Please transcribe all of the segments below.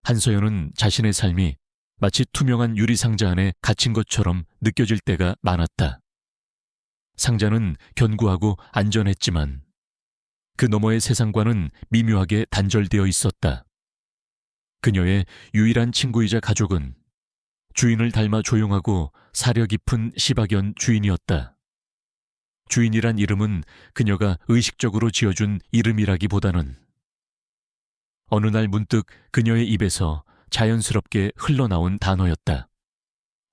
한서연은 자신의 삶이 마치 투명한 유리상자 안에 갇힌 것처럼 느껴질 때가 많았다. 상자는 견고하고 안전했지만 그 너머의 세상과는 미묘하게 단절되어 있었다. 그녀의 유일한 친구이자 가족은 주인을 닮아 조용하고 사려 깊은 시바견 주인이었다. 주인이란 이름은 그녀가 의식적으로 지어준 이름이라기보다는 어느 날 문득 그녀의 입에서 자연스럽게 흘러나온 단어였다.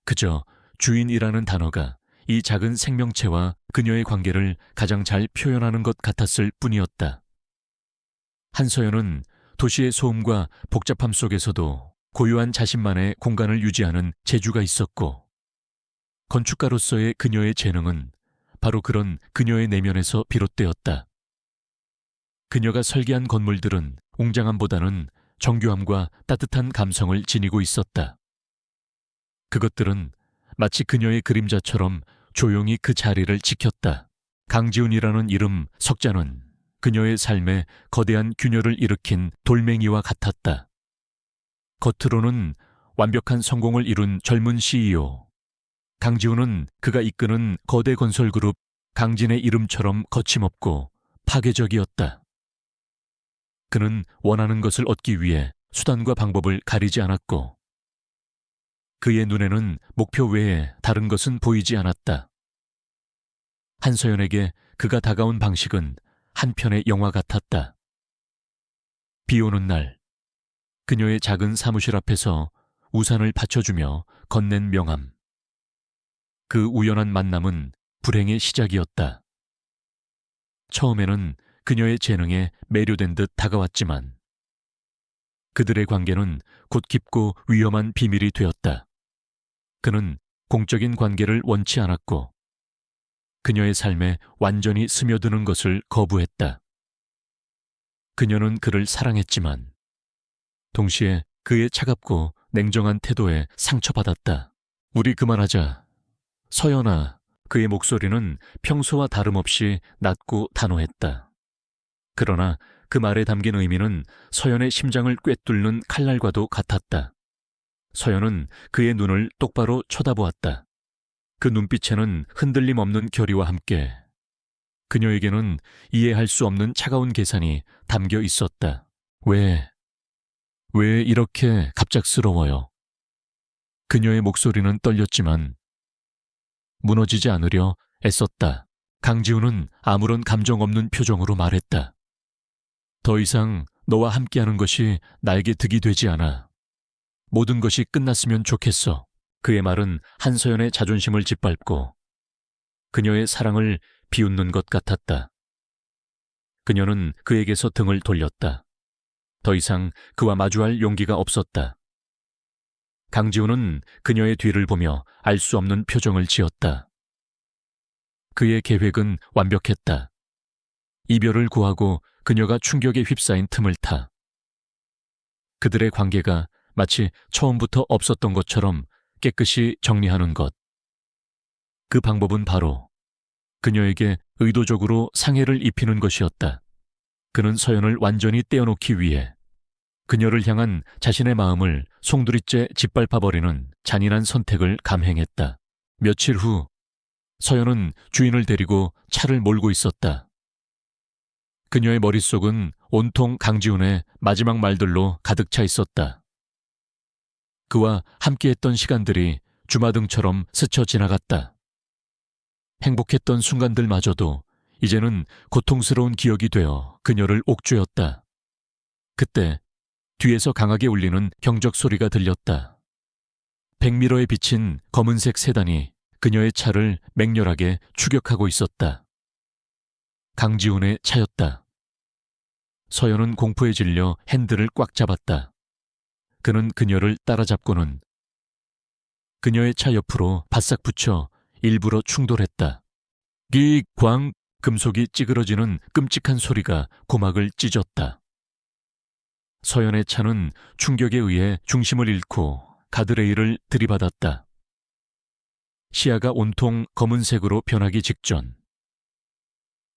그저 주인이라는 단어가 이 작은 생명체와 그녀의 관계를 가장 잘 표현하는 것 같았을 뿐이었다. 한서연은 도시의 소음과 복잡함 속에서도 고요한 자신만의 공간을 유지하는 재주가 있었고, 건축가로서의 그녀의 재능은 바로 그런 그녀의 내면에서 비롯되었다. 그녀가 설계한 건물들은 웅장함보다는 정교함과 따뜻한 감성을 지니고 있었다. 그것들은 마치 그녀의 그림자처럼 조용히 그 자리를 지켰다. 강지훈이라는 이름 석자는 그녀의 삶에 거대한 균열을 일으킨 돌멩이와 같았다. 겉으로는 완벽한 성공을 이룬 젊은 CEO. 강지훈은 그가 이끄는 거대 건설그룹 강진의 이름처럼 거침없고 파괴적이었다. 그는 원하는 것을 얻기 위해 수단과 방법을 가리지 않았고, 그의 눈에는 목표 외에 다른 것은 보이지 않았다. 한서연에게 그가 다가온 방식은 한 편의 영화 같았다. 비 오는 날, 그녀의 작은 사무실 앞에서 우산을 받쳐주며 건넨 명함. 그 우연한 만남은 불행의 시작이었다. 처음에는 그녀의 재능에 매료된 듯 다가왔지만 그들의 관계는 곧 깊고 위험한 비밀이 되었다. 그는 공적인 관계를 원치 않았고 그녀의 삶에 완전히 스며드는 것을 거부했다. 그녀는 그를 사랑했지만 동시에 그의 차갑고 냉정한 태도에 상처받았다. 우리 그만하자. 서연아. 그의 목소리는 평소와 다름없이 낮고 단호했다. 그러나 그 말에 담긴 의미는 서연의 심장을 꿰뚫는 칼날과도 같았다. 서연은 그의 눈을 똑바로 쳐다보았다. 그 눈빛에는 흔들림 없는 결의와 함께 그녀에게는 이해할 수 없는 차가운 계산이 담겨 있었다. 왜 이렇게 갑작스러워요? 그녀의 목소리는 떨렸지만 무너지지 않으려 애썼다. 강지훈은 아무런 감정 없는 표정으로 말했다. 더 이상 너와 함께하는 것이 나에게 득이 되지 않아. 모든 것이 끝났으면 좋겠어. 그의 말은 한서연의 자존심을 짓밟고 그녀의 사랑을 비웃는 것 같았다. 그녀는 그에게서 등을 돌렸다. 더 이상 그와 마주할 용기가 없었다. 강지훈은 그녀의 뒤를 보며 알 수 없는 표정을 지었다. 그의 계획은 완벽했다. 이별을 구하고 그녀가 충격에 휩싸인 틈을 타 그들의 관계가 마치 처음부터 없었던 것처럼 깨끗이 정리하는 것. 그 방법은 바로 그녀에게 의도적으로 상해를 입히는 것이었다. 그는 서연을 완전히 떼어놓기 위해 그녀를 향한 자신의 마음을 송두리째 짓밟아버리는 잔인한 선택을 감행했다. 며칠 후 서연은 주인을 데리고 차를 몰고 있었다. 그녀의 머릿속은 온통 강지훈의 마지막 말들로 가득 차 있었다. 그와 함께했던 시간들이 주마등처럼 스쳐 지나갔다. 행복했던 순간들마저도 이제는 고통스러운 기억이 되어 그녀를 옥죄었다. 그때 뒤에서 강하게 울리는 경적 소리가 들렸다. 100미러에 비친 검은색 세단이 그녀의 차를 맹렬하게 추격하고 있었다. 강지훈의 차였다. 서연은 공포에 질려 핸들을 꽉 잡았다. 그는 그녀를 따라잡고는 그녀의 차 옆으로 바싹 붙여 일부러 충돌했다. 기광! 금속이 찌그러지는 끔찍한 소리가 고막을 찢었다. 서연의 차는 충격에 의해 중심을 잃고 가드레일을 들이받았다. 시야가 온통 검은색으로 변하기 직전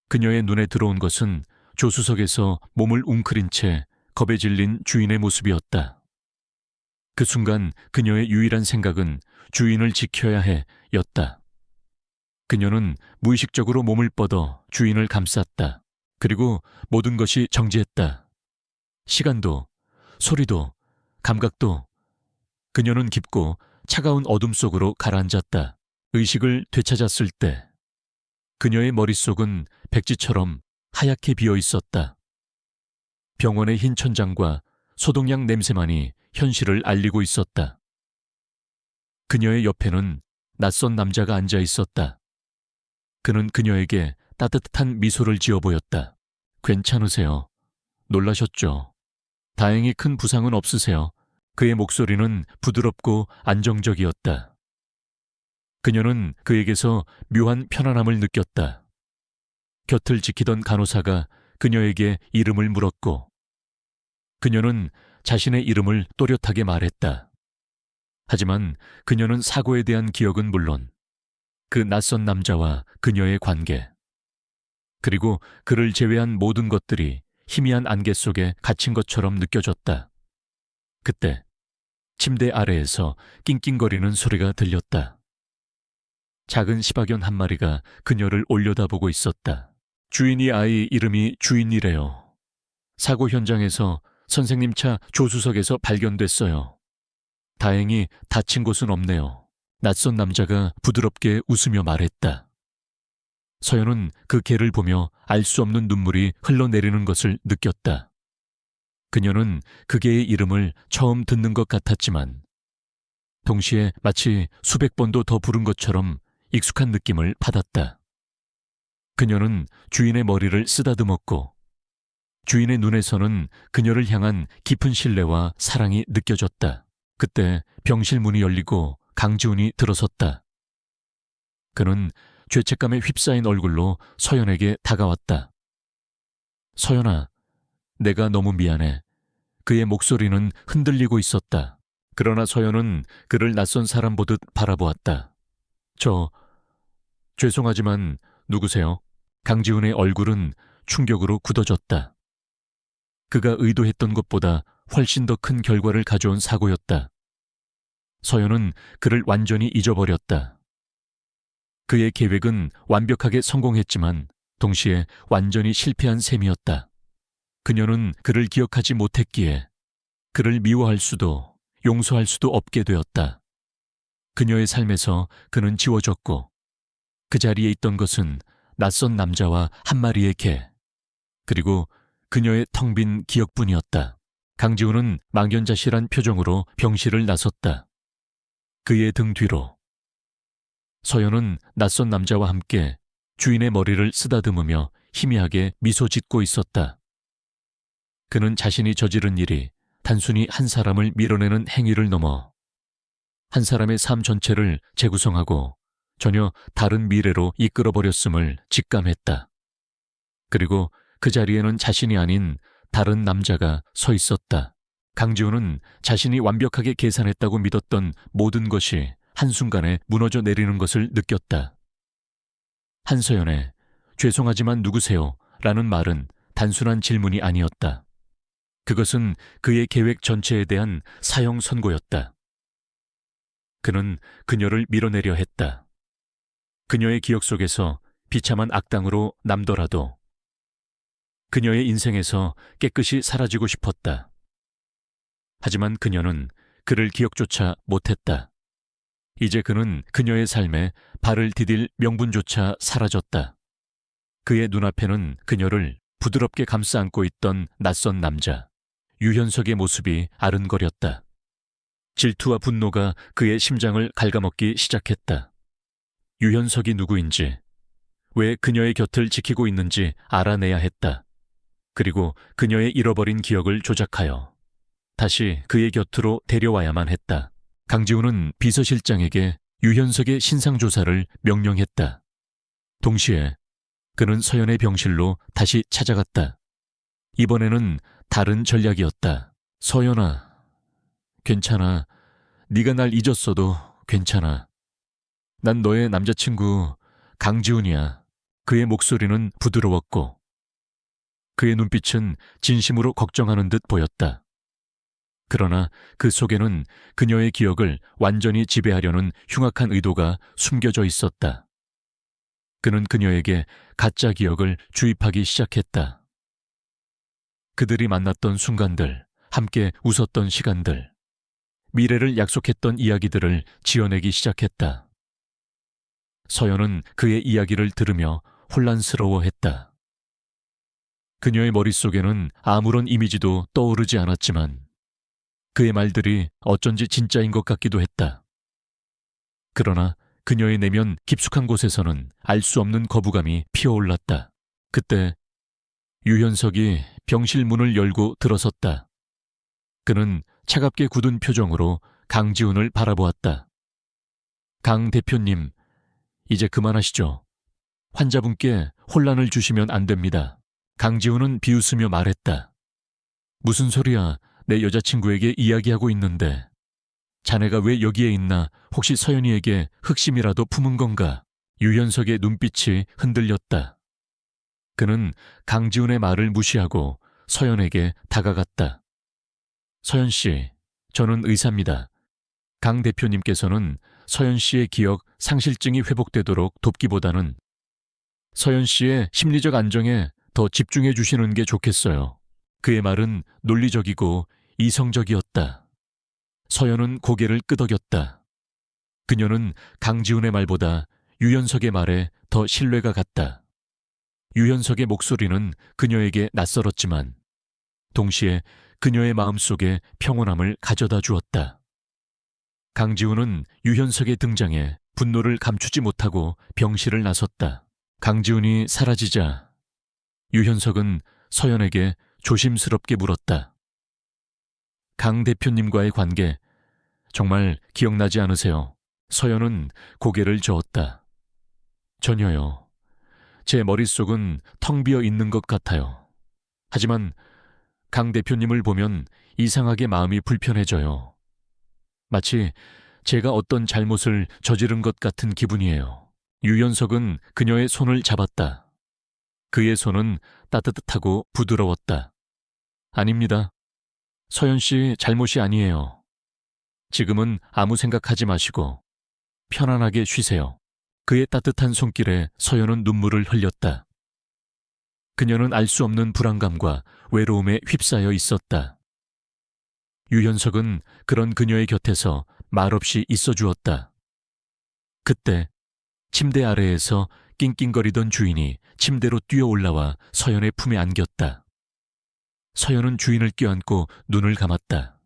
그녀의 눈에 들어온 것은 조수석에서 몸을 웅크린 채 겁에 질린 주인의 모습이었다. 그 순간 그녀의 유일한 생각은 주인을 지켜야 해 였다. 그녀는 무의식적으로 몸을 뻗어 주인을 감쌌다. 그리고 모든 것이 정지했다. 시간도, 소리도, 감각도. 그녀는 깊고 차가운 어둠 속으로 가라앉았다. 의식을 되찾았을 때 그녀의 머릿속은 백지처럼 하얗게 비어 있었다. 병원의 흰 천장과 소독약 냄새만이 현실을 알리고 있었다. 그녀의 옆에는 낯선 남자가 앉아 있었다. 그는 그녀에게 따뜻한 미소를 지어 보였다. 괜찮으세요? 놀라셨죠? 다행히 큰 부상은 없으세요. 그의 목소리는 부드럽고 안정적이었다. 그녀는 그에게서 묘한 편안함을 느꼈다. 곁을 지키던 간호사가 그녀에게 이름을 물었고, 그녀는 자신의 이름을 또렷하게 말했다. 하지만 그녀는 사고에 대한 기억은 물론 그 낯선 남자와 그녀의 관계, 그리고 그를 제외한 모든 것들이 희미한 안개 속에 갇힌 것처럼 느껴졌다. 그때 침대 아래에서 낑낑거리는 소리가 들렸다. 작은 시바견 한 마리가 그녀를 올려다보고 있었다. 주인이 아이 이름이 주인이래요. 사고 현장에서 선생님 차 조수석에서 발견됐어요. 다행히 다친 곳은 없네요. 낯선 남자가 부드럽게 웃으며 말했다. 서연은 그 개를 보며 알 수 없는 눈물이 흘러내리는 것을 느꼈다. 그녀는 그 개의 이름을 처음 듣는 것 같았지만 동시에 마치 수백 번도 더 부른 것처럼 익숙한 느낌을 받았다. 그녀는 주인의 머리를 쓰다듬었고 주인의 눈에서는 그녀를 향한 깊은 신뢰와 사랑이 느껴졌다. 그때 병실 문이 열리고 강지훈이 들어섰다. 그는 죄책감에 휩싸인 얼굴로 서연에게 다가왔다. 서연아, 내가 너무 미안해. 그의 목소리는 흔들리고 있었다. 그러나 서연은 그를 낯선 사람 보듯 바라보았다. 죄송하지만 누구세요? 강지훈의 얼굴은 충격으로 굳어졌다. 그가 의도했던 것보다 훨씬 더 큰 결과를 가져온 사고였다. 서연은 그를 완전히 잊어버렸다. 그의 계획은 완벽하게 성공했지만 동시에 완전히 실패한 셈이었다. 그녀는 그를 기억하지 못했기에 그를 미워할 수도 용서할 수도 없게 되었다. 그녀의 삶에서 그는 지워졌고 그 자리에 있던 것은 낯선 남자와 한 마리의 개, 그리고 그녀의 텅 빈 기억뿐이었다. 강지훈은 망연자실한 표정으로 병실을 나섰다. 그의 등 뒤로 서연은 낯선 남자와 함께 주인의 머리를 쓰다듬으며 희미하게 미소 짓고 있었다. 그는 자신이 저지른 일이 단순히 한 사람을 밀어내는 행위를 넘어 한 사람의 삶 전체를 재구성하고 전혀 다른 미래로 이끌어버렸음을 직감했다. 그리고 그 자리에는 자신이 아닌 다른 남자가 서 있었다. 강지훈은 자신이 완벽하게 계산했다고 믿었던 모든 것이 한순간에 무너져 내리는 것을 느꼈다. 한서연의 죄송하지만 누구세요? 라는 말은 단순한 질문이 아니었다. 그것은 그의 계획 전체에 대한 사형 선고였다. 그는 그녀를 밀어내려 했다. 그녀의 기억 속에서 비참한 악당으로 남더라도 그녀의 인생에서 깨끗이 사라지고 싶었다. 하지만 그녀는 그를 기억조차 못했다. 이제 그는 그녀의 삶에 발을 디딜 명분조차 사라졌다. 그의 눈앞에는 그녀를 부드럽게 감싸 안고 있던 낯선 남자, 유현석의 모습이 아른거렸다. 질투와 분노가 그의 심장을 갉아먹기 시작했다. 유현석이 누구인지, 왜 그녀의 곁을 지키고 있는지 알아내야 했다. 그리고 그녀의 잃어버린 기억을 조작하여 다시 그의 곁으로 데려와야만 했다. 강지훈은 비서실장에게 유현석의 신상조사를 명령했다. 동시에 그는 서연의 병실로 다시 찾아갔다. 이번에는 다른 전략이었다. 서연아, 괜찮아. 네가 날 잊었어도 괜찮아. 난 너의 남자친구 강지훈이야. 그의 목소리는 부드러웠고 그의 눈빛은 진심으로 걱정하는 듯 보였다. 그러나 그 속에는 그녀의 기억을 완전히 지배하려는 흉악한 의도가 숨겨져 있었다. 그는 그녀에게 가짜 기억을 주입하기 시작했다. 그들이 만났던 순간들, 함께 웃었던 시간들, 미래를 약속했던 이야기들을 지어내기 시작했다. 서연은 그의 이야기를 들으며 혼란스러워했다. 그녀의 머릿속에는 아무런 이미지도 떠오르지 않았지만 그의 말들이 어쩐지 진짜인 것 같기도 했다. 그러나 그녀의 내면 깊숙한 곳에서는 알 수 없는 거부감이 피어올랐다. 그때 유현석이 병실 문을 열고 들어섰다. 그는 차갑게 굳은 표정으로 강지훈을 바라보았다. 강 대표님, 이제 그만하시죠. 환자분께 혼란을 주시면 안 됩니다. 강지훈은 비웃으며 말했다. 무슨 소리야, 내 여자친구에게 이야기하고 있는데. 자네가 왜 여기에 있나, 혹시 서연이에게 흑심이라도 품은 건가? 유현석의 눈빛이 흔들렸다. 그는 강지훈의 말을 무시하고 서연에게 다가갔다. 서연 씨, 저는 의사입니다. 강 대표님께서는 서연 씨의 기억 상실증이 회복되도록 돕기보다는 서연 씨의 심리적 안정에 더 집중해 주시는 게 좋겠어요. 그의 말은 논리적이고 이성적이었다. 서연은 고개를 끄덕였다. 그녀는 강지훈의 말보다 유현석의 말에 더 신뢰가 갔다. 유현석의 목소리는 그녀에게 낯설었지만 동시에 그녀의 마음속에 평온함을 가져다 주었다. 강지훈은 유현석의 등장에 분노를 감추지 못하고 병실을 나섰다. 강지훈이 사라지자 유현석은 서연에게 조심스럽게 물었다. 강 대표님과의 관계 정말 기억나지 않으세요? 서연은 고개를 저었다. 전혀요. 제 머릿속은 텅 비어 있는 것 같아요. 하지만 강 대표님을 보면 이상하게 마음이 불편해져요. 마치 제가 어떤 잘못을 저지른 것 같은 기분이에요. 유현석은 그녀의 손을 잡았다. 그의 손은 따뜻하고 부드러웠다. 아닙니다. 서연 씨 잘못이 아니에요. 지금은 아무 생각하지 마시고 편안하게 쉬세요. 그의 따뜻한 손길에 서연은 눈물을 흘렸다. 그녀는 알 수 없는 불안감과 외로움에 휩싸여 있었다. 유현석은 그런 그녀의 곁에서 말없이 있어 주었다. 그때 침대 아래에서 낑낑거리던 주인이 침대로 뛰어 올라와 서연의 품에 안겼다. 서연은 주인을 껴안고 눈을 감았다.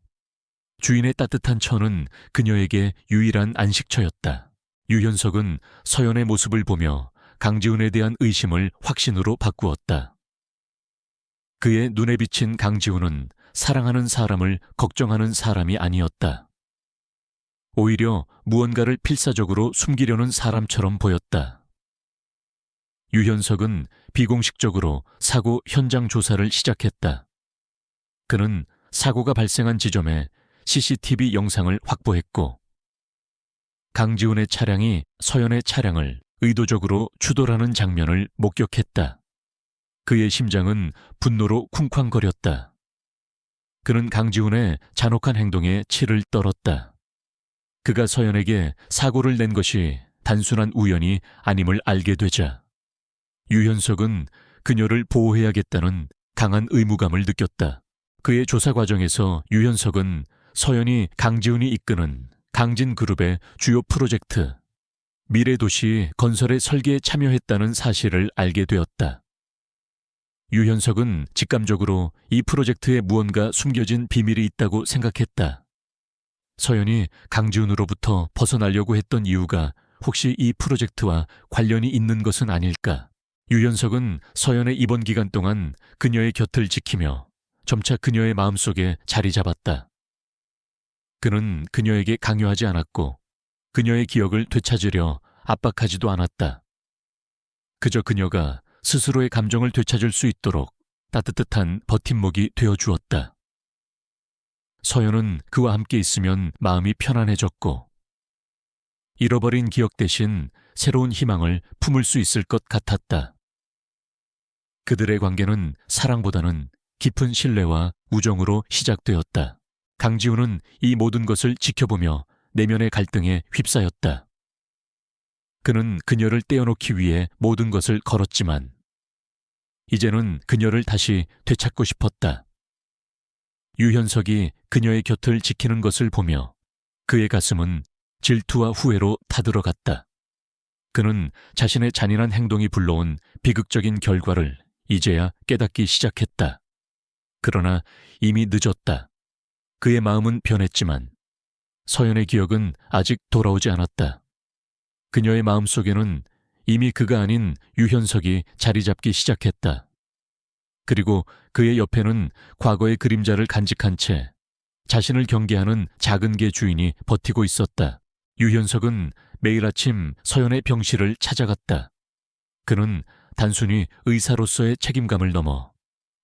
주인의 따뜻한 천은 그녀에게 유일한 안식처였다. 유현석은 서연의 모습을 보며 강지훈에 대한 의심을 확신으로 바꾸었다. 그의 눈에 비친 강지훈은 사랑하는 사람을 걱정하는 사람이 아니었다. 오히려 무언가를 필사적으로 숨기려는 사람처럼 보였다. 유현석은 비공식적으로 사고 현장 조사를 시작했다. 그는 사고가 발생한 지점에 CCTV 영상을 확보했고 강지훈의 차량이 서연의 차량을 의도적으로 추돌하는 장면을 목격했다. 그의 심장은 분노로 쿵쾅거렸다. 그는 강지훈의 잔혹한 행동에 치를 떨었다. 그가 서연에게 사고를 낸 것이 단순한 우연이 아님을 알게 되자 유현석은 그녀를 보호해야겠다는 강한 의무감을 느꼈다. 그의 조사 과정에서 유현석은 서연이 강지훈이 이끄는 강진그룹의 주요 프로젝트 미래도시 건설의 설계에 참여했다는 사실을 알게 되었다. 유현석은 직감적으로 이 프로젝트에 무언가 숨겨진 비밀이 있다고 생각했다. 서연이 강지훈으로부터 벗어나려고 했던 이유가 혹시 이 프로젝트와 관련이 있는 것은 아닐까? 유현석은 서연의 입원 기간 동안 그녀의 곁을 지키며 점차 그녀의 마음속에 자리 잡았다. 그는 그녀에게 강요하지 않았고 그녀의 기억을 되찾으려 압박하지도 않았다. 그저 그녀가 스스로의 감정을 되찾을 수 있도록 따뜻한 버팀목이 되어주었다. 서연은 그와 함께 있으면 마음이 편안해졌고 잃어버린 기억 대신 새로운 희망을 품을 수 있을 것 같았다. 그들의 관계는 사랑보다는 깊은 신뢰와 우정으로 시작되었다. 강지훈은 이 모든 것을 지켜보며 내면의 갈등에 휩싸였다. 그는 그녀를 떼어놓기 위해 모든 것을 걸었지만 이제는 그녀를 다시 되찾고 싶었다. 유현석이 그녀의 곁을 지키는 것을 보며 그의 가슴은 질투와 후회로 타들어갔다. 그는 자신의 잔인한 행동이 불러온 비극적인 결과를 이제야 깨닫기 시작했다. 그러나 이미 늦었다. 그의 마음은 변했지만 서연의 기억은 아직 돌아오지 않았다. 그녀의 마음속에는 이미 그가 아닌 유현석이 자리 잡기 시작했다. 그리고 그의 옆에는 과거의 그림자를 간직한 채 자신을 경계하는 작은 개 주인이 버티고 있었다. 유현석은 매일 아침 서연의 병실을 찾아갔다. 그는 단순히 의사로서의 책임감을 넘어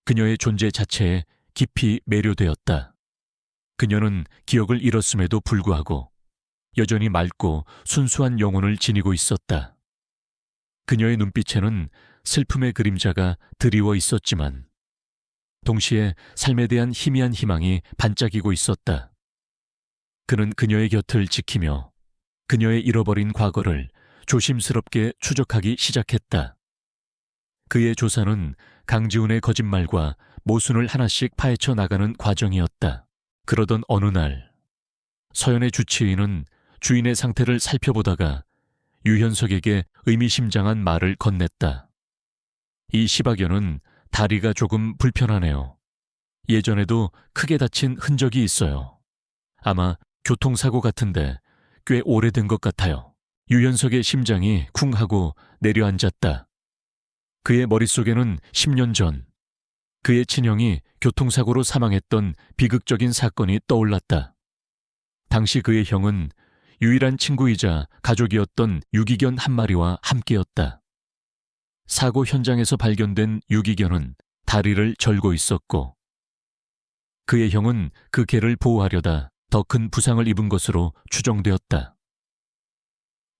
그녀의 존재 자체에 깊이 매료되었다. 그녀는 기억을 잃었음에도 불구하고 여전히 맑고 순수한 영혼을 지니고 있었다. 그녀의 눈빛에는 슬픔의 그림자가 드리워 있었지만 동시에 삶에 대한 희미한 희망이 반짝이고 있었다. 그는 그녀의 곁을 지키며 그녀의 잃어버린 과거를 조심스럽게 추적하기 시작했다. 그의 조사는 강지훈의 거짓말과 모순을 하나씩 파헤쳐 나가는 과정이었다. 그러던 어느 날 서연의 주치의는 주인의 상태를 살펴보다가 유현석에게 의미심장한 말을 건넸다. 이 시박연은 다리가 조금 불편하네요. 예전에도 크게 다친 흔적이 있어요. 아마 교통사고 같은데 꽤 오래된 것 같아요. 유현석의 심장이 쿵 하고 내려앉았다. 그의 머릿속에는 10년 전 그의 친형이 교통사고로 사망했던 비극적인 사건이 떠올랐다. 당시 그의 형은 유일한 친구이자 가족이었던 유기견 한 마리와 함께였다. 사고 현장에서 발견된 유기견은 다리를 절고 있었고 그의 형은 그 개를 보호하려다 더 큰 부상을 입은 것으로 추정되었다.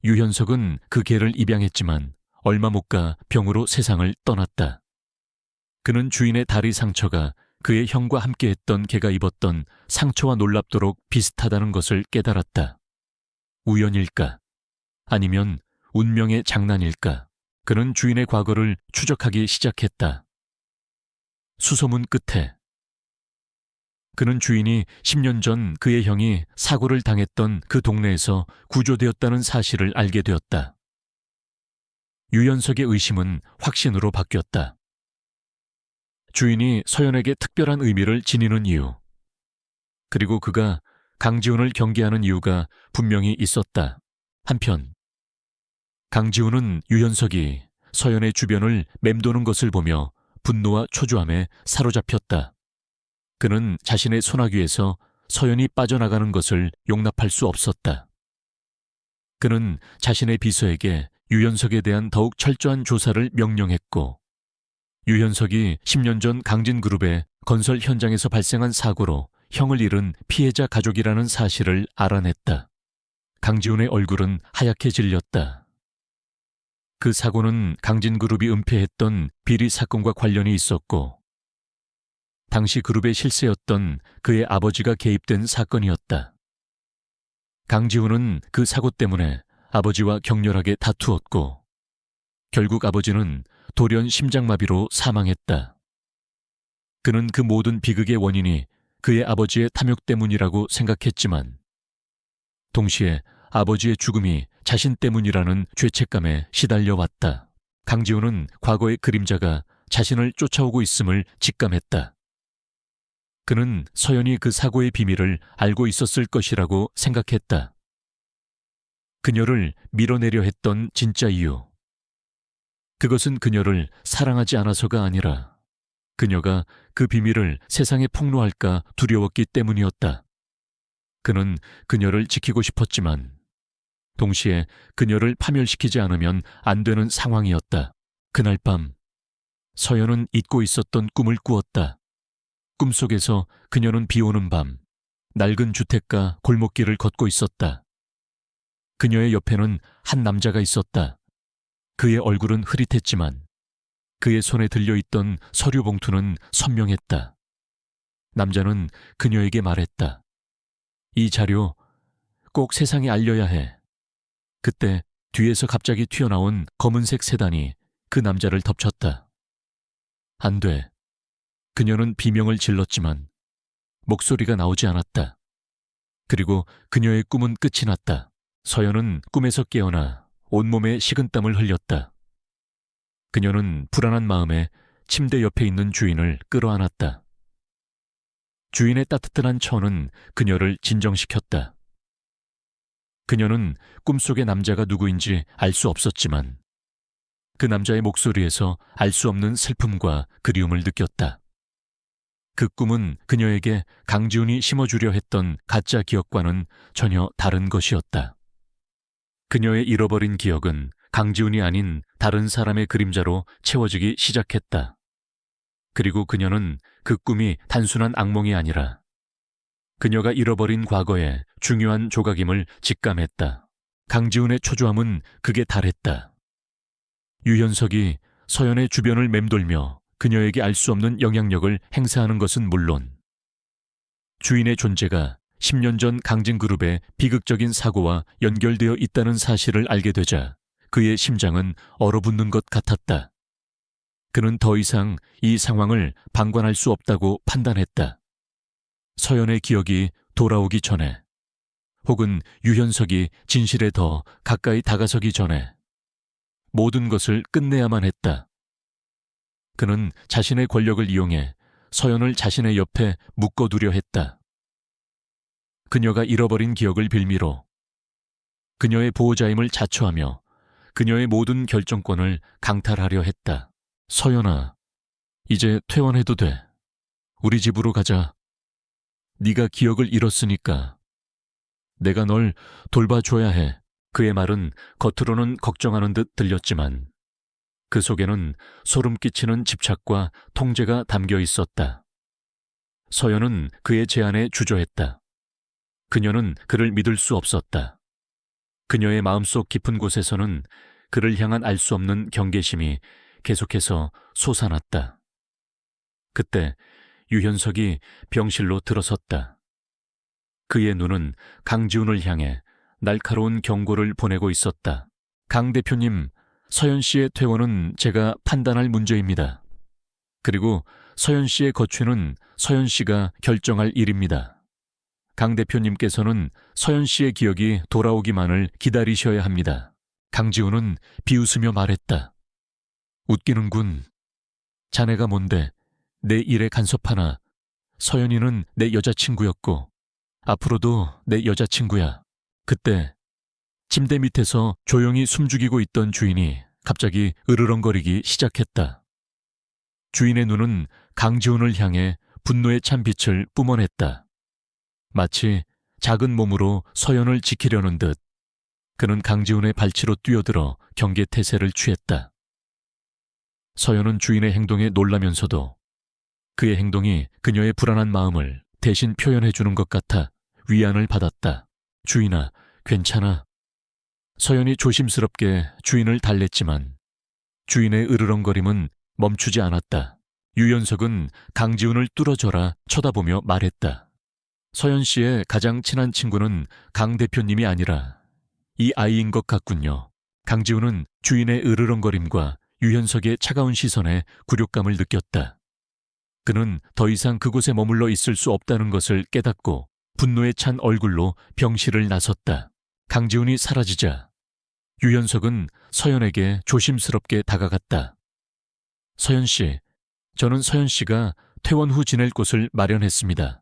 유현석은 그 개를 입양했지만 얼마 못 가 병으로 세상을 떠났다. 그는 주인의 다리 상처가 그의 형과 함께했던 개가 입었던 상처와 놀랍도록 비슷하다는 것을 깨달았다. 우연일까? 아니면 운명의 장난일까? 그는 주인의 과거를 추적하기 시작했다. 수소문 끝에 그는 주인이 10년 전 그의 형이 사고를 당했던 그 동네에서 구조되었다는 사실을 알게 되었다. 유현석의 의심은 확신으로 바뀌었다. 주인이 서연에게 특별한 의미를 지니는 이유, 그리고 그가 강지훈을 경계하는 이유가 분명히 있었다. 한편 강지훈은 유현석이 서연의 주변을 맴도는 것을 보며 분노와 초조함에 사로잡혔다. 그는 자신의 소나귀에서 서연이 빠져나가는 것을 용납할 수 없었다. 그는 자신의 비서에게 유현석에 대한 더욱 철저한 조사를 명령했고 유현석이 10년 전 강진그룹의 건설 현장에서 발생한 사고로 형을 잃은 피해자 가족이라는 사실을 알아냈다. 강지훈의 얼굴은 하얗게 질렸다. 그 사고는 강진그룹이 은폐했던 비리 사건과 관련이 있었고 당시 그룹의 실세였던 그의 아버지가 개입된 사건이었다. 강지훈은 그 사고 때문에 아버지와 격렬하게 다투었고 결국 아버지는 돌연 심장마비로 사망했다. 그는 그 모든 비극의 원인이 그의 아버지의 탐욕 때문이라고 생각했지만 동시에 아버지의 죽음이 자신 때문이라는 죄책감에 시달려왔다. 강지훈은 과거의 그림자가 자신을 쫓아오고 있음을 직감했다. 그는 서연이 그 사고의 비밀을 알고 있었을 것이라고 생각했다. 그녀를 밀어내려 했던 진짜 이유. 그것은 그녀를 사랑하지 않아서가 아니라 그녀가 그 비밀을 세상에 폭로할까 두려웠기 때문이었다. 그는 그녀를 지키고 싶었지만 동시에 그녀를 파멸시키지 않으면 안 되는 상황이었다. 그날 밤 서연은 잊고 있었던 꿈을 꾸었다. 꿈속에서 그녀는 비오는 밤 낡은 주택가 골목길을 걷고 있었다. 그녀의 옆에는 한 남자가 있었다. 그의 얼굴은 흐릿했지만 그의 손에 들려있던 서류 봉투는 선명했다. 남자는 그녀에게 말했다. 이 자료 꼭 세상에 알려야 해. 그때 뒤에서 갑자기 튀어나온 검은색 세단이 그 남자를 덮쳤다. 안 돼. 그녀는 비명을 질렀지만 목소리가 나오지 않았다. 그리고 그녀의 꿈은 끝이 났다. 서연은 꿈에서 깨어나 온몸에 식은땀을 흘렸다. 그녀는 불안한 마음에 침대 옆에 있는 주인을 끌어안았다. 주인의 따뜻한 천은 그녀를 진정시켰다. 그녀는 꿈속의 남자가 누구인지 알 수 없었지만 그 남자의 목소리에서 알 수 없는 슬픔과 그리움을 느꼈다. 그 꿈은 그녀에게 강지훈이 심어주려 했던 가짜 기억과는 전혀 다른 것이었다. 그녀의 잃어버린 기억은 강지훈이 아닌 다른 사람의 그림자로 채워지기 시작했다. 그리고 그녀는 그 꿈이 단순한 악몽이 아니라 그녀가 잃어버린 과거의 중요한 조각임을 직감했다. 강지훈의 초조함은 극에 달했다. 유현석이 서연의 주변을 맴돌며 그녀에게 알 수 없는 영향력을 행사하는 것은 물론 주인의 존재가 10년 전 강진그룹의 비극적인 사고와 연결되어 있다는 사실을 알게 되자 그의 심장은 얼어붙는 것 같았다. 그는 더 이상 이 상황을 방관할 수 없다고 판단했다. 서연의 기억이 돌아오기 전에, 혹은 유현석이 진실에 더 가까이 다가서기 전에 모든 것을 끝내야만 했다. 그는 자신의 권력을 이용해 서연을 자신의 옆에 묶어두려 했다. 그녀가 잃어버린 기억을 빌미로 그녀의 보호자임을 자처하며 그녀의 모든 결정권을 강탈하려 했다. 서연아, 이제 퇴원해도 돼. 우리 집으로 가자. 네가 기억을 잃었으니까 내가 널 돌봐줘야 해. 그의 말은 겉으로는 걱정하는 듯 들렸지만 그 속에는 소름 끼치는 집착과 통제가 담겨 있었다. 서연은 그의 제안에 주저했다. 그녀는 그를 믿을 수 없었다. 그녀의 마음속 깊은 곳에서는 그를 향한 알 수 없는 경계심이 계속해서 솟아났다. 그때 유현석이 병실로 들어섰다. 그의 눈은 강지훈을 향해 날카로운 경고를 보내고 있었다. 강 대표님, 서연 씨의 퇴원은 제가 판단할 문제입니다. 그리고 서연 씨의 거취는 서연 씨가 결정할 일입니다. 강 대표님께서는 서연 씨의 기억이 돌아오기만을 기다리셔야 합니다. 강지훈은 비웃으며 말했다. 웃기는군. 자네가 뭔데 내 일에 간섭하나. 서연이는 내 여자친구였고 앞으로도 내 여자친구야. 그때 침대 밑에서 조용히 숨죽이고 있던 주인이 갑자기 으르렁거리기 시작했다. 주인의 눈은 강지훈을 향해 분노에 찬 빛을 뿜어냈다. 마치 작은 몸으로 서연을 지키려는 듯 그는 강지훈의 발치로 뛰어들어 경계태세를 취했다. 서연은 주인의 행동에 놀라면서도 그의 행동이 그녀의 불안한 마음을 대신 표현해주는 것 같아 위안을 받았다. 주인아, 괜찮아. 서연이 조심스럽게 주인을 달랬지만 주인의 으르렁거림은 멈추지 않았다. 유연석은 강지훈을 뚫어져라 쳐다보며 말했다. 서연 씨의 가장 친한 친구는 강 대표님이 아니라 이 아이인 것 같군요. 강지훈은 주인의 으르렁거림과 유현석의 차가운 시선에 굴욕감을 느꼈다. 그는 더 이상 그곳에 머물러 있을 수 없다는 것을 깨닫고 분노에 찬 얼굴로 병실을 나섰다. 강지훈이 사라지자 유현석은 서연에게 조심스럽게 다가갔다. 서연 씨, 저는 서연 씨가 퇴원 후 지낼 곳을 마련했습니다.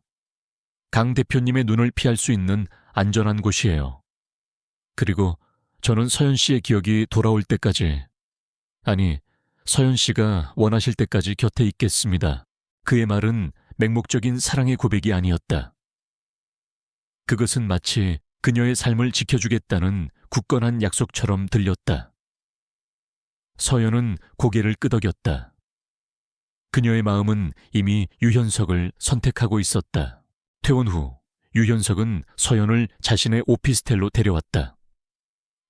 강 대표님의 눈을 피할 수 있는 안전한 곳이에요. 그리고 저는 서연 씨의 기억이 돌아올 때까지, 아니, 서연 씨가 원하실 때까지 곁에 있겠습니다. 그의 말은 맹목적인 사랑의 고백이 아니었다. 그것은 마치 그녀의 삶을 지켜주겠다는 굳건한 약속처럼 들렸다. 서연은 고개를 끄덕였다. 그녀의 마음은 이미 유현석을 선택하고 있었다. 퇴원 후 유현석은 서연을 자신의 오피스텔로 데려왔다.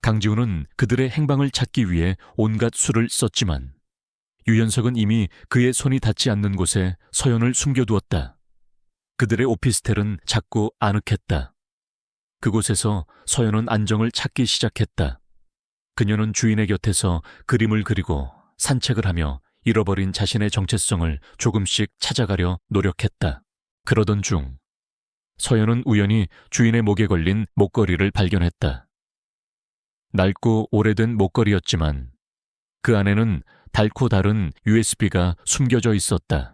강지훈은 그들의 행방을 찾기 위해 온갖 수를 썼지만 유현석은 이미 그의 손이 닿지 않는 곳에 서연을 숨겨두었다. 그들의 오피스텔은 작고 아늑했다. 그곳에서 서연은 안정을 찾기 시작했다. 그녀는 주인의 곁에서 그림을 그리고 산책을 하며 잃어버린 자신의 정체성을 조금씩 찾아가려 노력했다. 그러던 중 서연은 우연히 주인의 목에 걸린 목걸이를 발견했다. 낡고 오래된 목걸이였지만 그 안에는 닳고 다른 USB가 숨겨져 있었다.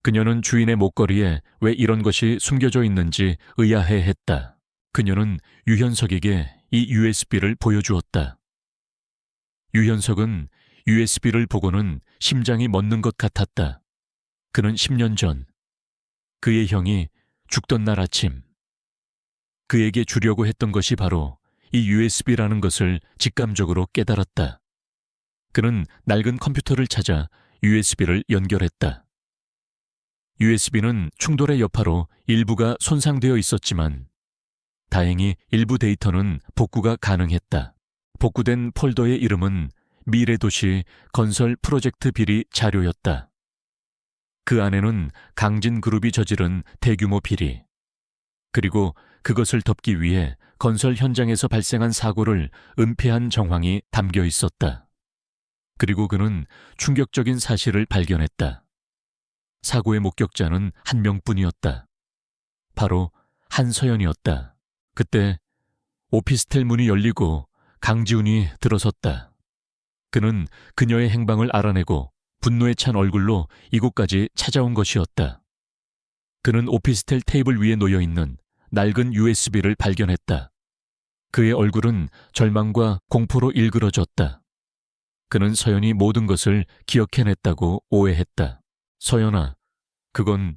그녀는 주인의 목걸이에 왜 이런 것이 숨겨져 있는지 의아해했다. 그녀는 유현석에게 이 USB를 보여주었다. 유현석은 USB를 보고는 심장이 멎는 것 같았다. 그는 10년 전 그의 형이 죽던 날 아침 그에게 주려고 했던 것이 바로 이 USB라는 것을 직감적으로 깨달았다. 그는 낡은 컴퓨터를 찾아 USB를 연결했다. USB는 충돌의 여파로 일부가 손상되어 있었지만 다행히 일부 데이터는 복구가 가능했다. 복구된 폴더의 이름은 미래도시 건설 프로젝트 비리 자료였다. 그 안에는 강진그룹이 저지른 대규모 비리, 그리고 그것을 덮기 위해 건설 현장에서 발생한 사고를 은폐한 정황이 담겨 있었다. 그리고 그는 충격적인 사실을 발견했다. 사고의 목격자는 한 명뿐이었다. 바로 한서연이었다. 그때 오피스텔 문이 열리고 강지훈이 들어섰다. 그는 그녀의 행방을 알아내고 분노에 찬 얼굴로 이곳까지 찾아온 것이었다. 그는 오피스텔 테이블 위에 놓여있는 낡은 USB를 발견했다. 그의 얼굴은 절망과 공포로 일그러졌다. 그는 서연이 모든 것을 기억해냈다고 오해했다. 서연아, 그건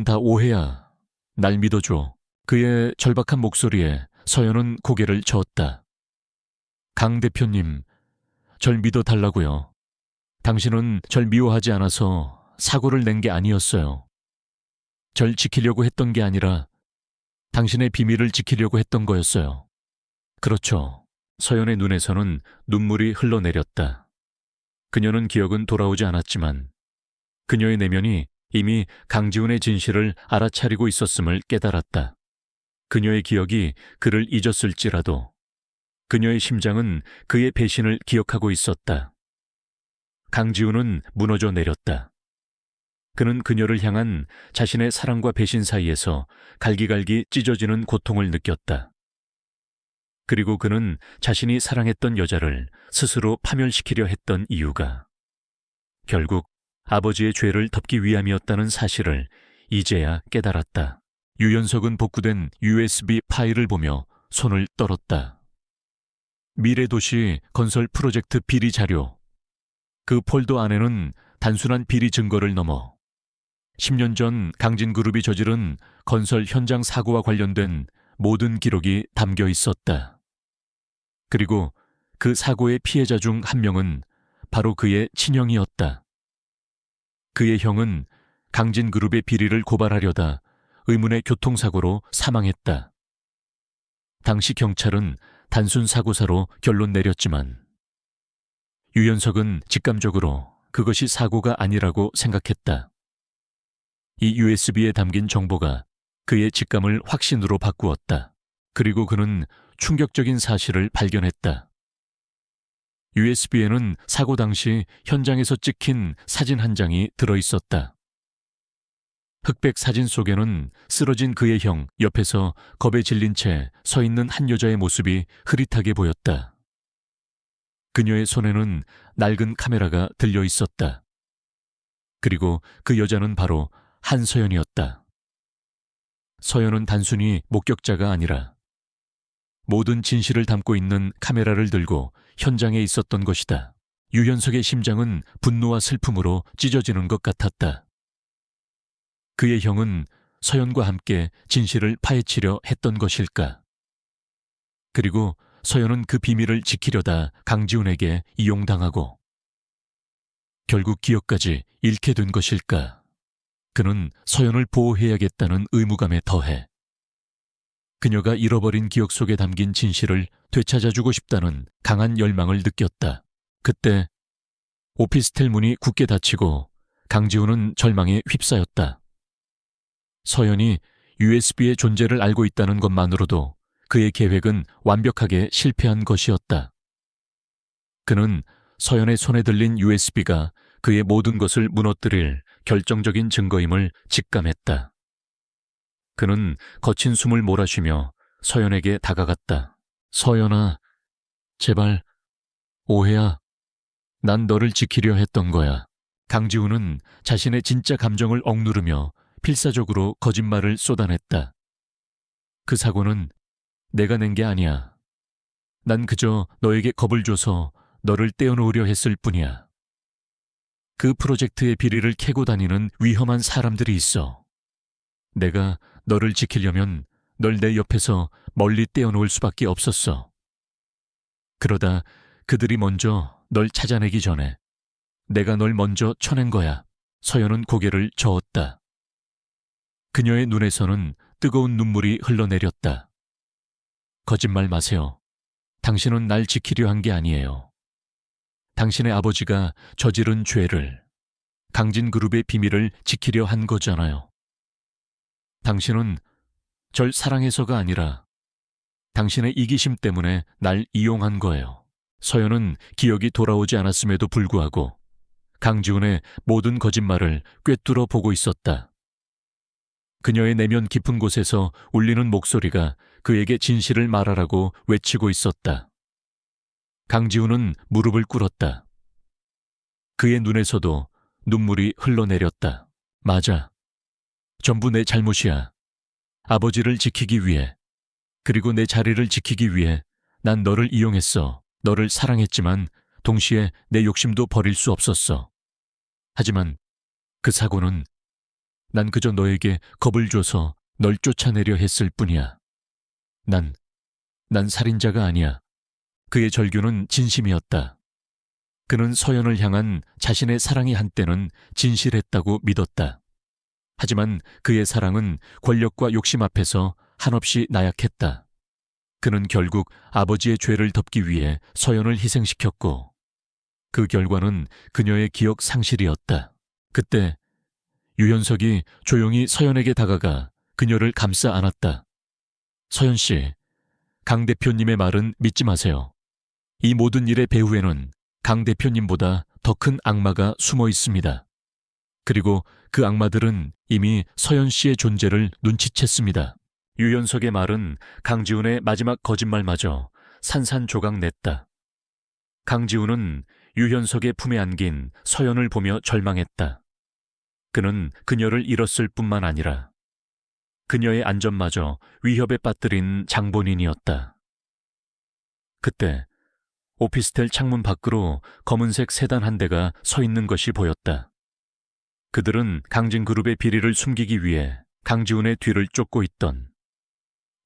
다 오해야. 날 믿어줘. 그의 절박한 목소리에 서연은 고개를 저었다. 강 대표님, 절 믿어달라고요. 당신은 절 미워하지 않아서 사고를 낸 게 아니었어요. 절 지키려고 했던 게 아니라 당신의 비밀을 지키려고 했던 거였어요. 그렇죠. 서연의 눈에서는 눈물이 흘러내렸다. 그녀는 기억은 돌아오지 않았지만 그녀의 내면이 이미 강지훈의 진실을 알아차리고 있었음을 깨달았다. 그녀의 기억이 그를 잊었을지라도 그녀의 심장은 그의 배신을 기억하고 있었다. 강지훈은 무너져 내렸다. 그는 그녀를 향한 자신의 사랑과 배신 사이에서 갈기갈기 찢어지는 고통을 느꼈다. 그리고 그는 자신이 사랑했던 여자를 스스로 파멸시키려 했던 이유가 결국 아버지의 죄를 덮기 위함이었다는 사실을 이제야 깨달았다. 유연석은 복구된 USB 파일을 보며 손을 떨었다. 미래도시 건설 프로젝트 비리 자료. 그 폴더 안에는 단순한 비리 증거를 넘어 10년 전 강진그룹이 저지른 건설 현장 사고와 관련된 모든 기록이 담겨 있었다. 그리고 그 사고의 피해자 중 한 명은 바로 그의 친형이었다. 그의 형은 강진그룹의 비리를 고발하려다 의문의 교통사고로 사망했다. 당시 경찰은 단순 사고사로 결론 내렸지만 유연석은 직감적으로 그것이 사고가 아니라고 생각했다. 이 USB에 담긴 정보가 그의 직감을 확신으로 바꾸었다. 그리고 그는 충격적인 사실을 발견했다. USB에는 사고 당시 현장에서 찍힌 사진 한 장이 들어있었다. 흑백 사진 속에는 쓰러진 그의 형 옆에서 겁에 질린 채 서 있는 한 여자의 모습이 흐릿하게 보였다. 그녀의 손에는 낡은 카메라가 들려 있었다. 그리고 그 여자는 바로 한서연이었다. 서연은 단순히 목격자가 아니라 모든 진실을 담고 있는 카메라를 들고 현장에 있었던 것이다. 유현석의 심장은 분노와 슬픔으로 찢어지는 것 같았다. 그의 형은 서연과 함께 진실을 파헤치려 했던 것일까? 그리고 서연은 그 비밀을 지키려다 강지훈에게 이용당하고 결국 기억까지 잃게 된 것일까? 그는 서연을 보호해야겠다는 의무감에 더해 그녀가 잃어버린 기억 속에 담긴 진실을 되찾아주고 싶다는 강한 열망을 느꼈다. 그때 오피스텔 문이 굳게 닫히고 강지훈은 절망에 휩싸였다. 서연이 USB의 존재를 알고 있다는 것만으로도 그의 계획은 완벽하게 실패한 것이었다. 그는 서연의 손에 들린 USB가 그의 모든 것을 무너뜨릴 결정적인 증거임을 직감했다. 그는 거친 숨을 몰아쉬며 서연에게 다가갔다. 서연아, 제발, 오해야. 난 너를 지키려 했던 거야. 강지훈은 자신의 진짜 감정을 억누르며 필사적으로 거짓말을 쏟아냈다. 그 사고는 내가 낸 게 아니야. 난 그저 너에게 겁을 줘서 너를 떼어놓으려 했을 뿐이야. 그 프로젝트의 비리를 캐고 다니는 위험한 사람들이 있어. 내가 너를 지키려면 널 내 옆에서 멀리 떼어놓을 수밖에 없었어. 그러다 그들이 먼저 널 찾아내기 전에 내가 널 먼저 쳐낸 거야. 서연은 고개를 저었다. 그녀의 눈에서는 뜨거운 눈물이 흘러내렸다. 거짓말 마세요. 당신은 날 지키려 한 게 아니에요. 당신의 아버지가 저지른 죄를, 강진그룹의 비밀을 지키려 한 거잖아요. 당신은 절 사랑해서가 아니라 당신의 이기심 때문에 날 이용한 거예요. 서연은 기억이 돌아오지 않았음에도 불구하고 강지훈의 모든 거짓말을 꿰뚫어 보고 있었다. 그녀의 내면 깊은 곳에서 울리는 목소리가 그에게 진실을 말하라고 외치고 있었다. 강지훈은 무릎을 꿇었다. 그의 눈에서도 눈물이 흘러내렸다. 맞아. 전부 내 잘못이야. 아버지를 지키기 위해, 그리고 내 자리를 지키기 위해 난 너를 이용했어. 너를 사랑했지만 동시에 내 욕심도 버릴 수 없었어. 하지만 그 사고는 난 그저 너에게 겁을 줘서 널 쫓아내려 했을 뿐이야. 난 살인자가 아니야. 그의 절규는 진심이었다. 그는 서연을 향한 자신의 사랑이 한때는 진실했다고 믿었다. 하지만 그의 사랑은 권력과 욕심 앞에서 한없이 나약했다. 그는 결국 아버지의 죄를 덮기 위해 서연을 희생시켰고 그 결과는 그녀의 기억 상실이었다. 그때 유현석이 조용히 서연에게 다가가 그녀를 감싸 안았다. 서연 씨, 강 대표님의 말은 믿지 마세요. 이 모든 일의 배후에는 강 대표님보다 더 큰 악마가 숨어 있습니다. 그리고 그 악마들은 이미 서연 씨의 존재를 눈치챘습니다. 유현석의 말은 강지훈의 마지막 거짓말마저 산산조각 냈다. 강지훈은 유현석의 품에 안긴 서연을 보며 절망했다. 그는 그녀를 잃었을 뿐만 아니라 그녀의 안전마저 위협에 빠뜨린 장본인이었다. 그때 오피스텔 창문 밖으로 검은색 세단 한 대가 서 있는 것이 보였다. 그들은 강진그룹의 비리를 숨기기 위해 강지훈의 뒤를 쫓고 있던,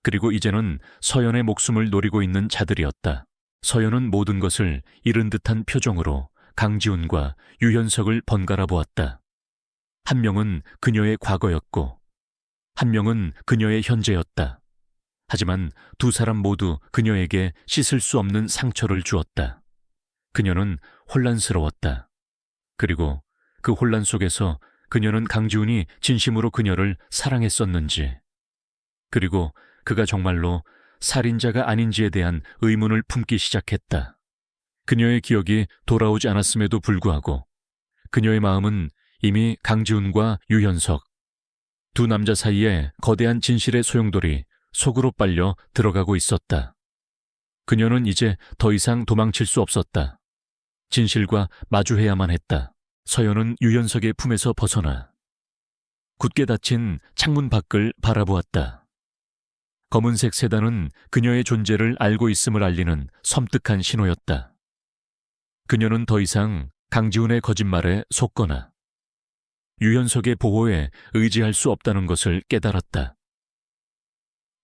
그리고 이제는 서연의 목숨을 노리고 있는 자들이었다. 서연은 모든 것을 잃은 듯한 표정으로 강지훈과 유현석을 번갈아 보았다. 한 명은 그녀의 과거였고 한 명은 그녀의 현재였다. 하지만 두 사람 모두 그녀에게 씻을 수 없는 상처를 주었다. 그녀는 혼란스러웠다. 그리고 그 혼란 속에서 그녀는 강지훈이 진심으로 그녀를 사랑했었는지, 그리고 그가 정말로 살인자가 아닌지에 대한 의문을 품기 시작했다. 그녀의 기억이 돌아오지 않았음에도 불구하고 그녀의 마음은 이미 강지훈과 유현석, 두 남자 사이에 거대한 진실의 소용돌이 속으로 빨려 들어가고 있었다. 그녀는 이제 더 이상 도망칠 수 없었다. 진실과 마주해야만 했다. 서연은 유현석의 품에서 벗어나 굳게 닫힌 창문 밖을 바라보았다. 검은색 세단은 그녀의 존재를 알고 있음을 알리는 섬뜩한 신호였다. 그녀는 더 이상 강지훈의 거짓말에 속거나 유현석의 보호에 의지할 수 없다는 것을 깨달았다.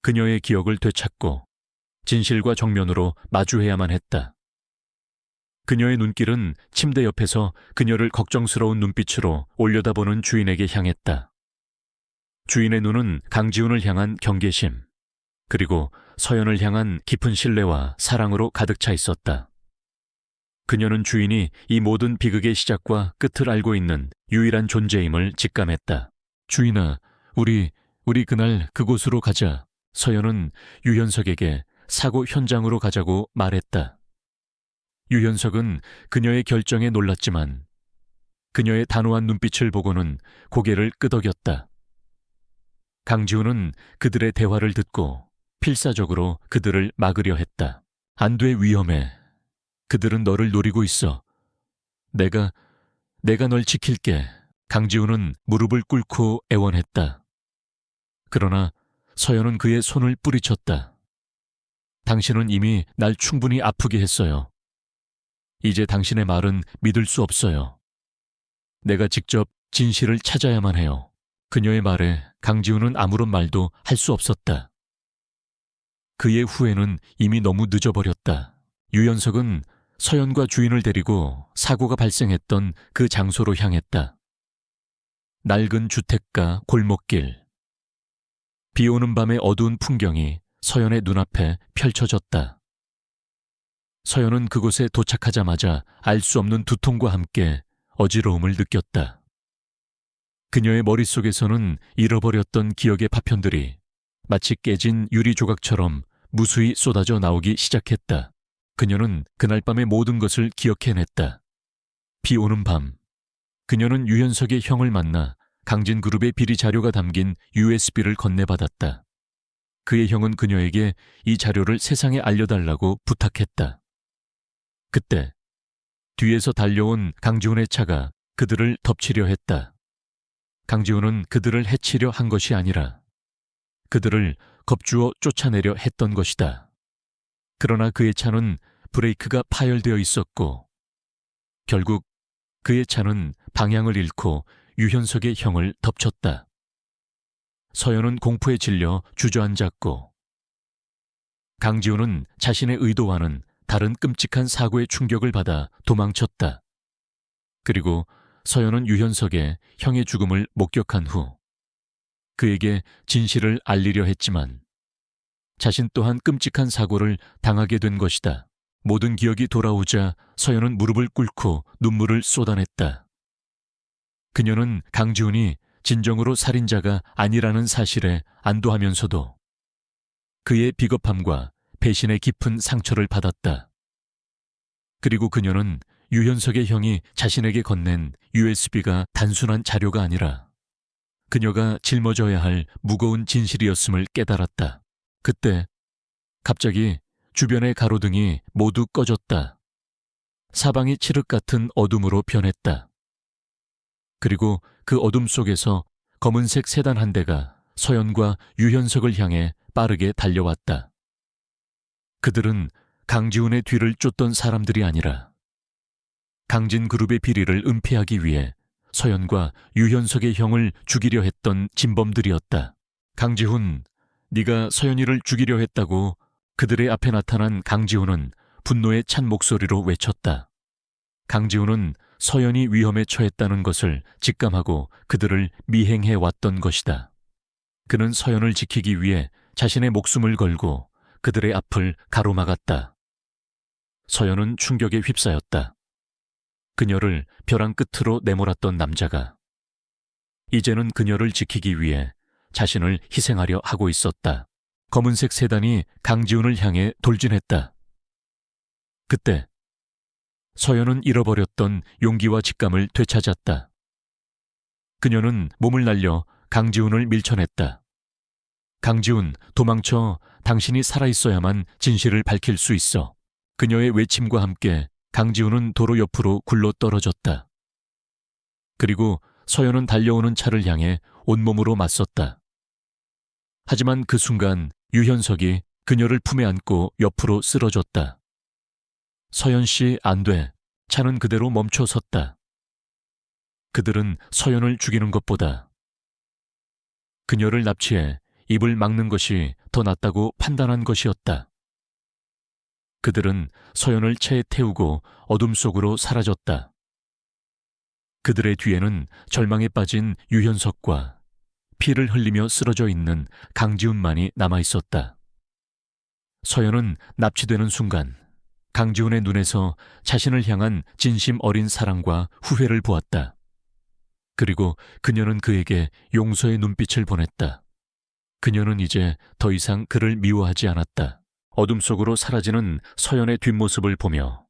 그녀의 기억을 되찾고 진실과 정면으로 마주해야만 했다. 그녀의 눈길은 침대 옆에서 그녀를 걱정스러운 눈빛으로 올려다보는 주인에게 향했다. 주인의 눈은 강지훈을 향한 경계심, 그리고 서연을 향한 깊은 신뢰와 사랑으로 가득 차 있었다. 그녀는 주인이 이 모든 비극의 시작과 끝을 알고 있는 유일한 존재임을 직감했다. 주인아, 우리 우리 그날 그곳으로 가자. 서연은 유현석에게 사고 현장으로 가자고 말했다. 유현석은 그녀의 결정에 놀랐지만 그녀의 단호한 눈빛을 보고는 고개를 끄덕였다. 강지훈은 그들의 대화를 듣고 필사적으로 그들을 막으려 했다. 안 돼, 위험해. 그들은 너를 노리고 있어. 내가 널 지킬게. 강지훈은 무릎을 꿇고 애원했다. 그러나 서연은 그의 손을 뿌리쳤다. 당신은 이미 날 충분히 아프게 했어요. 이제 당신의 말은 믿을 수 없어요. 내가 직접 진실을 찾아야만 해요. 그녀의 말에 강지훈은 아무런 말도 할 수 없었다. 그의 후회는 이미 너무 늦어버렸다. 유현석은 서연과 주인을 데리고 사고가 발생했던 그 장소로 향했다. 낡은 주택가 골목길. 비 오는 밤의 어두운 풍경이 서연의 눈앞에 펼쳐졌다. 서연은 그곳에 도착하자마자 알 수 없는 두통과 함께 어지러움을 느꼈다. 그녀의 머릿속에서는 잃어버렸던 기억의 파편들이 마치 깨진 유리 조각처럼 무수히 쏟아져 나오기 시작했다. 그녀는 그날 밤의 모든 것을 기억해냈다. 비 오는 밤, 그녀는 유현석의 형을 만나 강진그룹의 비리 자료가 담긴 USB를 건네받았다. 그의 형은 그녀에게 이 자료를 세상에 알려달라고 부탁했다. 그때 뒤에서 달려온 강지훈의 차가 그들을 덮치려 했다. 강지훈은 그들을 해치려 한 것이 아니라 그들을 겁주어 쫓아내려 했던 것이다. 그러나 그의 차는 브레이크가 파열되어 있었고 결국 그의 차는 방향을 잃고 유현석의 형을 덮쳤다. 서연은 공포에 질려 주저앉았고 강지훈은 자신의 의도와는 다른 끔찍한 사고의 충격을 받아 도망쳤다. 그리고 서연은 유현석의 형의 죽음을 목격한 후 그에게 진실을 알리려 했지만 자신 또한 끔찍한 사고를 당하게 된 것이다. 모든 기억이 돌아오자 서연은 무릎을 꿇고 눈물을 쏟아냈다. 그녀는 강지훈이 진정으로 살인자가 아니라는 사실에 안도하면서도 그의 비겁함과 배신의 깊은 상처를 받았다. 그리고 그녀는 유현석의 형이 자신에게 건넨 USB가 단순한 자료가 아니라 그녀가 짊어져야 할 무거운 진실이었음을 깨달았다. 그때 갑자기 주변의 가로등이 모두 꺼졌다. 사방이 칠흑 같은 어둠으로 변했다. 그리고 그 어둠 속에서 검은색 세단 한 대가 서연과 유현석을 향해 빠르게 달려왔다. 그들은 강지훈의 뒤를 쫓던 사람들이 아니라 강진그룹의 비리를 은폐하기 위해 서연과 유현석의 형을 죽이려 했던 진범들이었다. 강지훈, 네가 서연이를 죽이려 했다고. 그들의 앞에 나타난 강지훈은 분노에 찬 목소리로 외쳤다. 강지훈은 서연이 위험에 처했다는 것을 직감하고 그들을 미행해 왔던 것이다. 그는 서연을 지키기 위해 자신의 목숨을 걸고 그들의 앞을 가로막았다. 서연은 충격에 휩싸였다. 그녀를 벼랑 끝으로 내몰았던 남자가 이제는 그녀를 지키기 위해 자신을 희생하려 하고 있었다. 검은색 세단이 강지훈을 향해 돌진했다. 그때 서연은 잃어버렸던 용기와 직감을 되찾았다. 그녀는 몸을 날려 강지훈을 밀쳐냈다. 강지훈, 도망쳐. 당신이 살아있어야만 진실을 밝힐 수 있어. 그녀의 외침과 함께 강지훈은 도로 옆으로 굴러 떨어졌다. 그리고 서연은 달려오는 차를 향해 온몸으로 맞섰다. 하지만 그 순간 유현석이 그녀를 품에 안고 옆으로 쓰러졌다. 서연 씨, 안 돼. 차는 그대로 멈춰 섰다. 그들은 서연을 죽이는 것보다 그녀를 납치해 입을 막는 것이 더 낫다고 판단한 것이었다. 그들은 서연을 차에 태우고 어둠 속으로 사라졌다. 그들의 뒤에는 절망에 빠진 유현석과 피를 흘리며 쓰러져 있는 강지훈만이 남아있었다. 서연은 납치되는 순간 강지훈의 눈에서 자신을 향한 진심 어린 사랑과 후회를 보았다. 그리고 그녀는 그에게 용서의 눈빛을 보냈다. 그녀는 이제 더 이상 그를 미워하지 않았다. 어둠 속으로 사라지는 서연의 뒷모습을 보며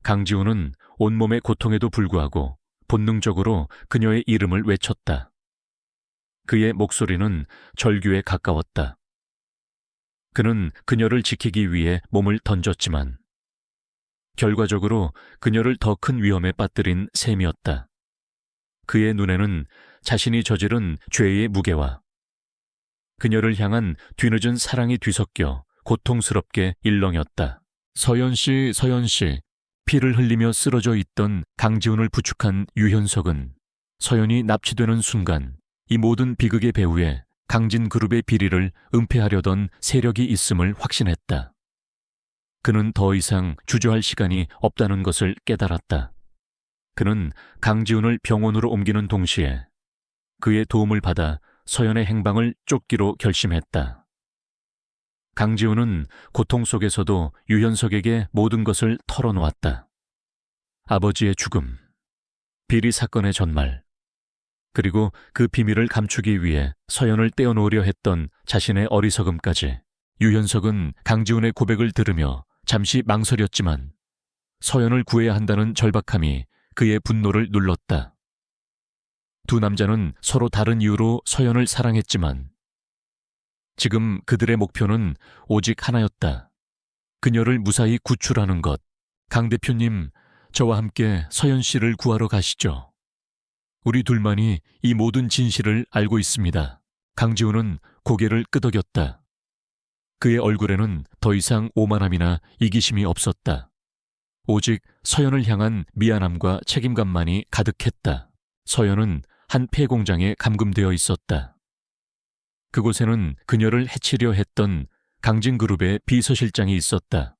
강지훈은 온몸의 고통에도 불구하고 본능적으로 그녀의 이름을 외쳤다. 그의 목소리는 절규에 가까웠다. 그는 그녀를 지키기 위해 몸을 던졌지만 결과적으로 그녀를 더 큰 위험에 빠뜨린 셈이었다. 그의 눈에는 자신이 저지른 죄의 무게와 그녀를 향한 뒤늦은 사랑이 뒤섞여 고통스럽게 일렁였다. 서연 씨, 서연 씨. 피를 흘리며 쓰러져 있던 강지훈을 부축한 유현석은 서연이 납치되는 순간 이 모든 비극의 배후에 강진그룹의 비리를 은폐하려던 세력이 있음을 확신했다. 그는 더 이상 주저할 시간이 없다는 것을 깨달았다. 그는 강지훈을 병원으로 옮기는 동시에 그의 도움을 받아 서연의 행방을 쫓기로 결심했다. 강지훈은 고통 속에서도 유현석에게 모든 것을 털어놓았다. 아버지의 죽음, 비리 사건의 전말, 그리고 그 비밀을 감추기 위해 서연을 떼어놓으려 했던 자신의 어리석음까지. 유현석은 강지훈의 고백을 들으며 잠시 망설였지만 서연을 구해야 한다는 절박함이 그의 분노를 눌렀다. 두 남자는 서로 다른 이유로 서연을 사랑했지만 지금 그들의 목표는 오직 하나였다. 그녀를 무사히 구출하는 것. 강 대표님, 저와 함께 서연 씨를 구하러 가시죠. 우리 둘만이 이 모든 진실을 알고 있습니다. 강지훈은 고개를 끄덕였다. 그의 얼굴에는 더 이상 오만함이나 이기심이 없었다. 오직 서연을 향한 미안함과 책임감만이 가득했다. 서연은 한 폐공장에 감금되어 있었다. 그곳에는 그녀를 해치려 했던 강진그룹의 비서실장이 있었다.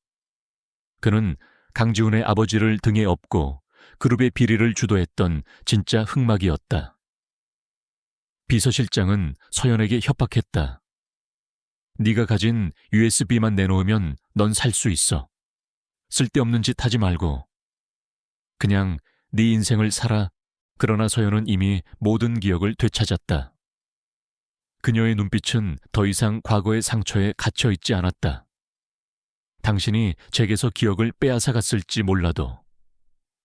그는 강지훈의 아버지를 등에 업고 그룹의 비리를 주도했던 진짜 흑막이었다. 비서실장은 서연에게 협박했다. 네가 가진 USB만 내놓으면 넌 살 수 있어. 쓸데없는 짓 하지 말고. 그냥 네 인생을 살아. 그러나 서연은 이미 모든 기억을 되찾았다. 그녀의 눈빛은 더 이상 과거의 상처에 갇혀 있지 않았다. 당신이 제게서 기억을 빼앗아 갔을지 몰라도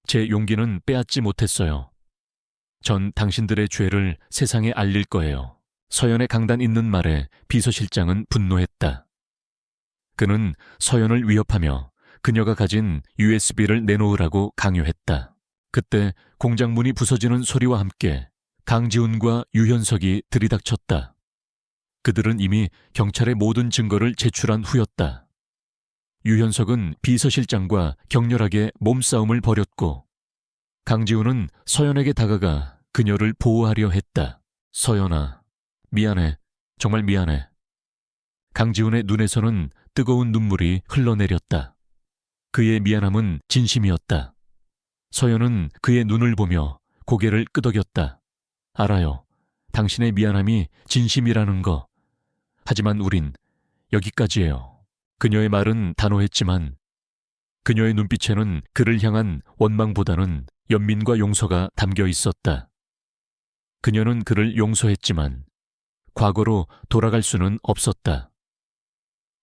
제 용기는 빼앗지 못했어요. 전 당신들의 죄를 세상에 알릴 거예요. 서연의 강단 있는 말에 비서실장은 분노했다. 그는 서연을 위협하며 그녀가 가진 USB를 내놓으라고 강요했다. 그때 공장 문이 부서지는 소리와 함께 강지훈과 유현석이 들이닥쳤다. 그들은 이미 경찰에 모든 증거를 제출한 후였다. 유현석은 비서실장과 격렬하게 몸싸움을 벌였고 강지훈은 서연에게 다가가 그녀를 보호하려 했다. 서연아, 미안해. 정말 미안해. 강지훈의 눈에서는 뜨거운 눈물이 흘러내렸다. 그의 미안함은 진심이었다. 서연은 그의 눈을 보며 고개를 끄덕였다. 알아요. 당신의 미안함이 진심이라는 거. 하지만 우린 여기까지예요. 그녀의 말은 단호했지만 그녀의 눈빛에는 그를 향한 원망보다는 연민과 용서가 담겨 있었다. 그녀는 그를 용서했지만 과거로 돌아갈 수는 없었다.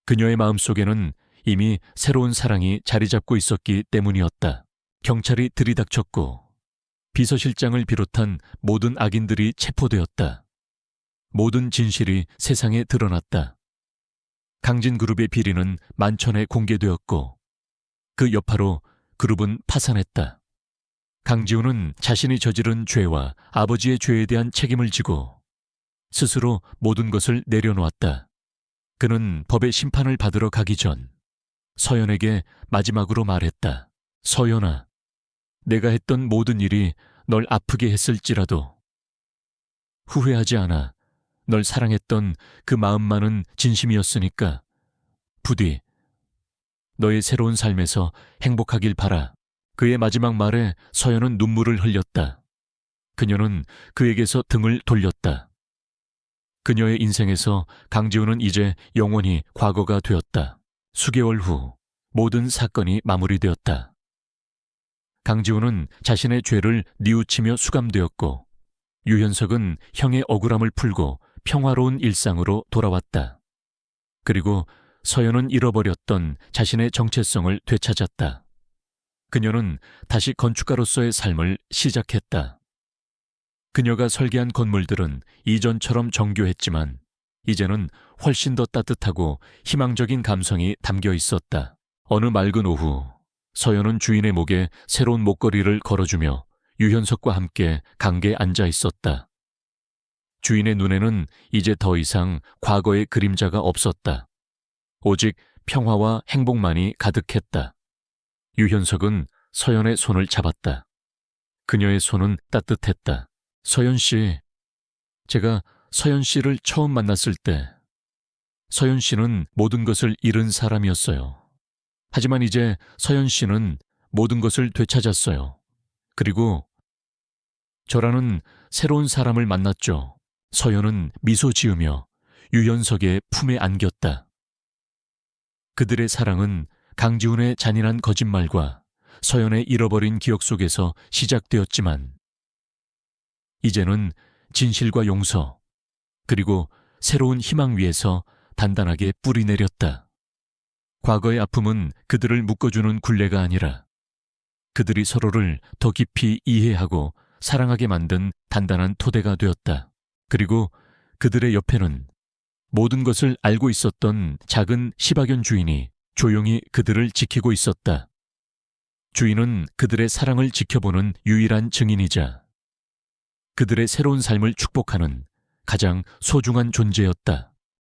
그녀의 마음속에는 이미 새로운 사랑이 자리 잡고 있었기 때문이었다. 경찰이 들이닥쳤고 비서실장을 비롯한 모든 악인들이 체포되었다. 모든 진실이 세상에 드러났다. 강진그룹의 비리는 만천에 공개되었고 그 여파로 그룹은 파산했다. 강지훈은 자신이 저지른 죄와 아버지의 죄에 대한 책임을 지고 스스로 모든 것을 내려놓았다. 그는 법의 심판을 받으러 가기 전 서연에게 마지막으로 말했다. 서연아, 내가 했던 모든 일이 널 아프게 했을지라도 후회하지 않아. 널 사랑했던 그 마음만은 진심이었으니까 부디 너의 새로운 삶에서 행복하길 바라. 그의 마지막 말에 서연은 눈물을 흘렸다. 그녀는 그에게서 등을 돌렸다. 그녀의 인생에서 강지훈은 이제 영원히 과거가 되었다. 수개월 후 모든 사건이 마무리되었다. 강지훈은 자신의 죄를 뉘우치며 수감되었고 유현석은 형의 억울함을 풀고 평화로운 일상으로 돌아왔다. 그리고 서연은 잃어버렸던 자신의 정체성을 되찾았다. 그녀는 다시 건축가로서의 삶을 시작했다. 그녀가 설계한 건물들은 이전처럼 정교했지만 이제는 훨씬 더 따뜻하고 희망적인 감성이 담겨 있었다. 어느 맑은 오후, 서연은 주인의 목에 새로운 목걸이를 걸어주며 유현석과 함께 강계에 앉아 있었다. 주인의 눈에는 이제 더 이상 과거의 그림자가 없었다. 오직 평화와 행복만이 가득했다. 유현석은 서연의 손을 잡았다. 그녀의 손은 따뜻했다. 서연 씨, 제가 서연 씨를 처음 만났을 때 서연 씨는 모든 것을 잃은 사람이었어요. 하지만 이제 서연 씨는 모든 것을 되찾았어요. 그리고 저라는 새로운 사람을 만났죠. 서연은 미소 지으며 유현석의 품에 안겼다. 그들의 사랑은 강지훈의 잔인한 거짓말과 서연의 잃어버린 기억 속에서 시작되었지만 이제는 진실과 용서 그리고 새로운 희망 위에서 단단하게 뿌리내렸다. 과거의 아픔은 그들을 묶어주는 굴레가 아니라 그들이 서로를 더 깊이 이해하고 사랑하게 만든 단단한 토대가 되었다. 그리고 그들의 옆에는 모든 것을 알고 있었던 작은 시박연 주인이 조용히 그들을 지키고 있었다. 주인은 그들의 사랑을 지켜보는 유일한 증인이자 그들의 새로운 삶을 축복하는 가장 소중한 존재였다.